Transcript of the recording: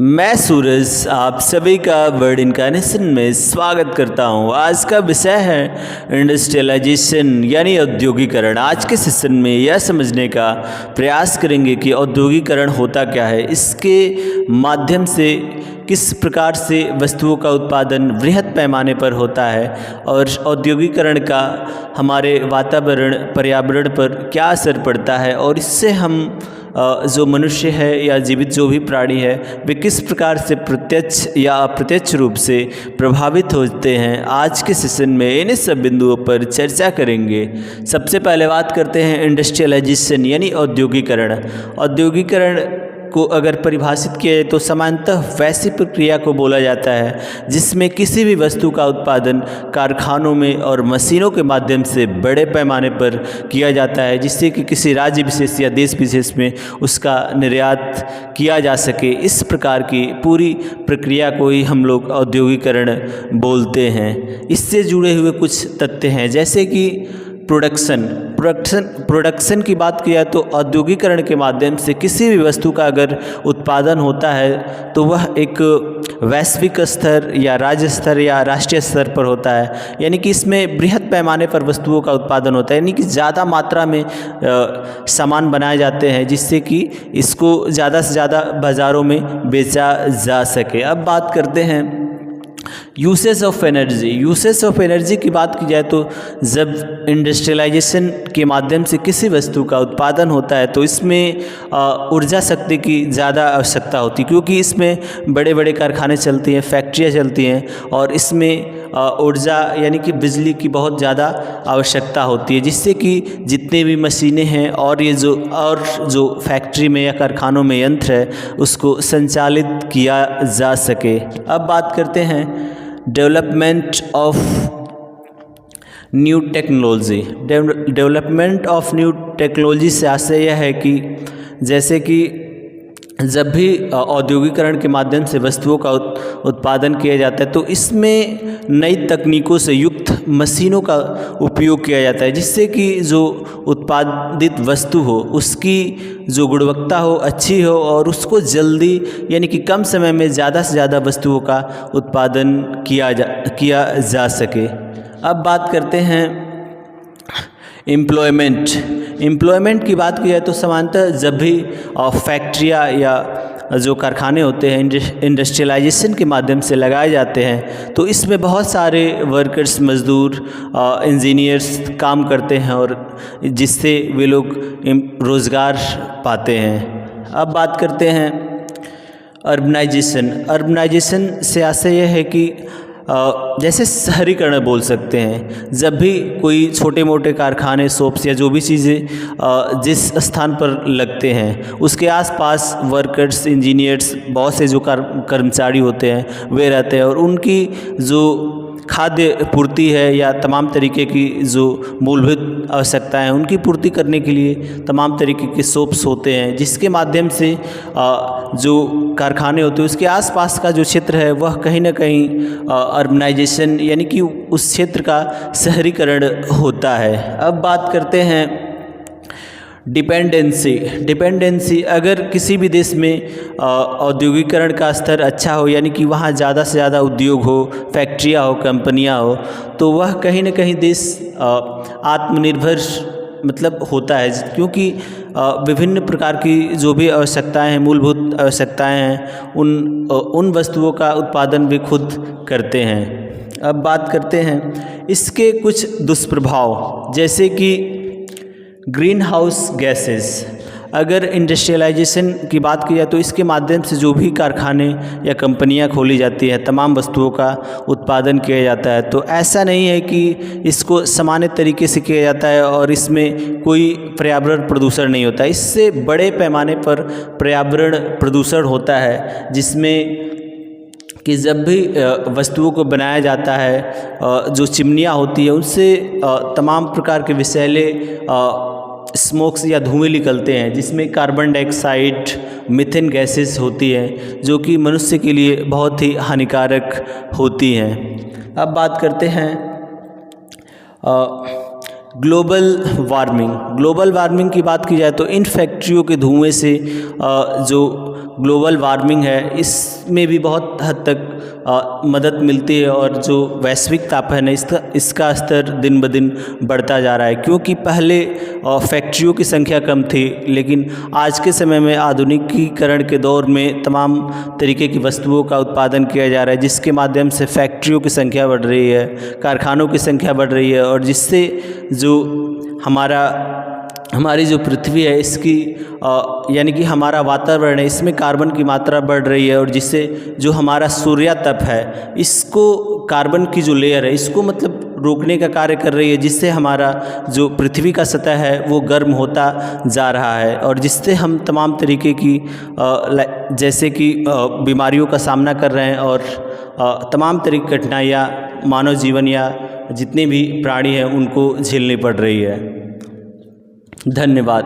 मैं सूरज आप सभी का वर्ड इनकार्नेशन में स्वागत करता हूं। आज का विषय है इंडस्ट्रियलाइजेशन यानी औद्योगिकरण। आज के सेशन में यह समझने का प्रयास करेंगे कि औद्योगिकरण होता क्या है, इसके माध्यम से किस प्रकार से वस्तुओं का उत्पादन वृहद पैमाने पर होता है और औद्योगिकरण का हमारे वातावरण पर्यावरण पर क्या असर पड़ता है और इससे हम जो मनुष्य है या जीवित जो भी प्राणी है वे किस प्रकार से प्रत्यक्ष या अप्रत्यक्ष रूप से प्रभावित होते हैं। आज के सेशन में इन सब बिंदुओं पर चर्चा करेंगे। सबसे पहले बात करते हैं इंडस्ट्रियलाइजेशन यानी औद्योगिकरण। औद्योगिकरण को अगर परिभाषित किया जाए तो सामान्यतः वैसी प्रक्रिया को बोला जाता है जिसमें किसी भी वस्तु का उत्पादन कारखानों में और मशीनों के माध्यम से बड़े पैमाने पर किया जाता है, जिससे कि किसी राज्य विशेष या देश विशेष में उसका निर्यात किया जा सके। इस प्रकार की पूरी प्रक्रिया को ही हम लोग औद्योगिकरण बोलते हैं। इससे जुड़े हुए कुछ तथ्य हैं, जैसे कि प्रोडक्शन की बात किया तो औद्योगिकरण के माध्यम से किसी भी वस्तु का अगर उत्पादन होता है तो वह एक वैश्विक स्तर या राज्य स्तर या राष्ट्रीय स्तर पर होता है, यानी कि इसमें बृहद पैमाने पर वस्तुओं का उत्पादन होता है, यानी कि ज़्यादा मात्रा में सामान बनाए जाते हैं जिससे कि इसको ज़्यादा से ज़्यादा बाज़ारों में बेचा जा सके। अब बात करते हैं usage of energy. Usage of energy की बात की जाए तो जब इंडस्ट्रियलाइजेशन के माध्यम से किसी वस्तु का उत्पादन होता है तो इसमें ऊर्जा शक्ति की ज़्यादा आवश्यकता होती है, क्योंकि इसमें बड़े बड़े कारखाने चलती हैं, फैक्ट्रियाँ चलती हैं और इसमें ऊर्जा यानी कि बिजली की बहुत ज़्यादा आवश्यकता होती है, जिससे कि जितने भी मशीनें हैं और ये जो फैक्ट्री में या कारखानों में यंत्र है उसको संचालित किया जा सके। अब बात करते हैं development of new technology. Development of new technology से आशय यह है कि जैसे कि जब भी औद्योगिकरण के माध्यम से वस्तुओं का उत्पादन किया जाता है तो इसमें नई तकनीकों से युक्त मशीनों का उपयोग किया जाता है, जिससे कि जो उत्पादित वस्तु हो उसकी जो गुणवत्ता हो अच्छी हो और उसको जल्दी यानी कि कम समय में ज़्यादा से ज़्यादा वस्तुओं का उत्पादन किया जा सके। अब बात करते हैं एम्प्लॉयमेंट की बात की जाए तो सामान्यतः जब भी फैक्ट्रियाँ या जो कारखाने होते हैं इंडस्ट्रियलाइजेशन के माध्यम से लगाए जाते हैं तो इसमें बहुत सारे वर्कर्स, मजदूर, इंजीनियर्स काम करते हैं और जिससे वे लोग रोज़गार पाते हैं। अब बात करते हैं अर्बनाइजेशन से आशय यह है कि जैसे शहरीकरण बोल सकते हैं। जब भी कोई छोटे मोटे कारखाने, शॉप्स या जो भी चीज़ें जिस स्थान पर लगते हैं उसके आसपास वर्कर्स, इंजीनियर्स, बहुत से जो कर्मचारी होते हैं वे रहते हैं और उनकी जो खाद्य पूर्ति है या तमाम तरीके की जो मूलभूत आवश्यकताएं हैं उनकी पूर्ति करने के लिए तमाम तरीके के शॉप्स होते हैं, जिसके माध्यम से जो कारखाने होते हैं उसके आसपास का जो क्षेत्र है वह कहीं ना कहीं अर्बनाइजेशन यानी कि उस क्षेत्र का शहरीकरण होता है। अब बात करते हैं डिपेंडेंसी। अगर किसी भी देश में औद्योगिकरण का स्तर अच्छा हो यानी कि वहाँ ज़्यादा से ज़्यादा उद्योग हो, फैक्ट्रियाँ हो, कंपनियाँ हो, तो वह कहीं ना कहीं देश आत्मनिर्भर मतलब होता है, क्योंकि विभिन्न प्रकार की जो भी आवश्यकताएं हैं, मूलभूत आवश्यकताएं हैं, उन वस्तुओं का उत्पादन भी खुद करते हैं। अब बात करते हैं इसके कुछ दुष्प्रभाव, जैसे कि ग्रीन हाउस गैसेस। अगर इंडस्ट्रियलाइजेशन की बात की जाए तो इसके माध्यम से जो भी कारखाने या कंपनियां खोली जाती है, तमाम वस्तुओं का उत्पादन किया जाता है, तो ऐसा नहीं है कि इसको सामान्य तरीके से किया जाता है और इसमें कोई पर्यावरण प्रदूषण नहीं होता। इससे बड़े पैमाने पर पर्यावरण प्रदूषण होता है, जिसमें कि जब भी वस्तुओं को बनाया जाता है जो चिमनियाँ होती है उनसे तमाम प्रकार के विषैले स्मोक्स या धुएँ निकलते हैं, जिसमें कार्बन डाइऑक्साइड, मीथेन गैसेस होती हैं जो कि मनुष्य के लिए बहुत ही हानिकारक होती हैं। अब बात करते हैं ग्लोबल वार्मिंग की बात की जाए तो इन फैक्ट्रियों के धुएं से जो ग्लोबल वार्मिंग है इसमें भी बहुत हद तक मदद मिलती है और जो वैश्विक तापमान है इसका स्तर दिन ब दिन बढ़ता जा रहा है, क्योंकि पहले फैक्ट्रियों की संख्या कम थी, लेकिन आज के समय में आधुनिकीकरण के दौर में तमाम तरीके की वस्तुओं का उत्पादन किया जा रहा है, जिसके माध्यम से फैक्ट्रियों की संख्या बढ़ रही है, कारखानों की संख्या बढ़ रही है, और जिससे जो हमारी जो पृथ्वी है इसकी यानी कि हमारा वातावरण है इसमें कार्बन की मात्रा बढ़ रही है, और जिससे जो हमारा सूर्यातप है इसको कार्बन की जो लेयर है इसको मतलब रोकने का कार्य कर रही है, जिससे हमारा जो पृथ्वी का सतह है वो गर्म होता जा रहा है, और जिससे हम तमाम तरीके की जैसे कि बीमारियों का सामना कर रहे हैं, और तमाम तरह की कठिनाइयाँ मानव जीवन या जितने भी प्राणी हैं उनको झेलनी पड़ रही है। धन्यवाद।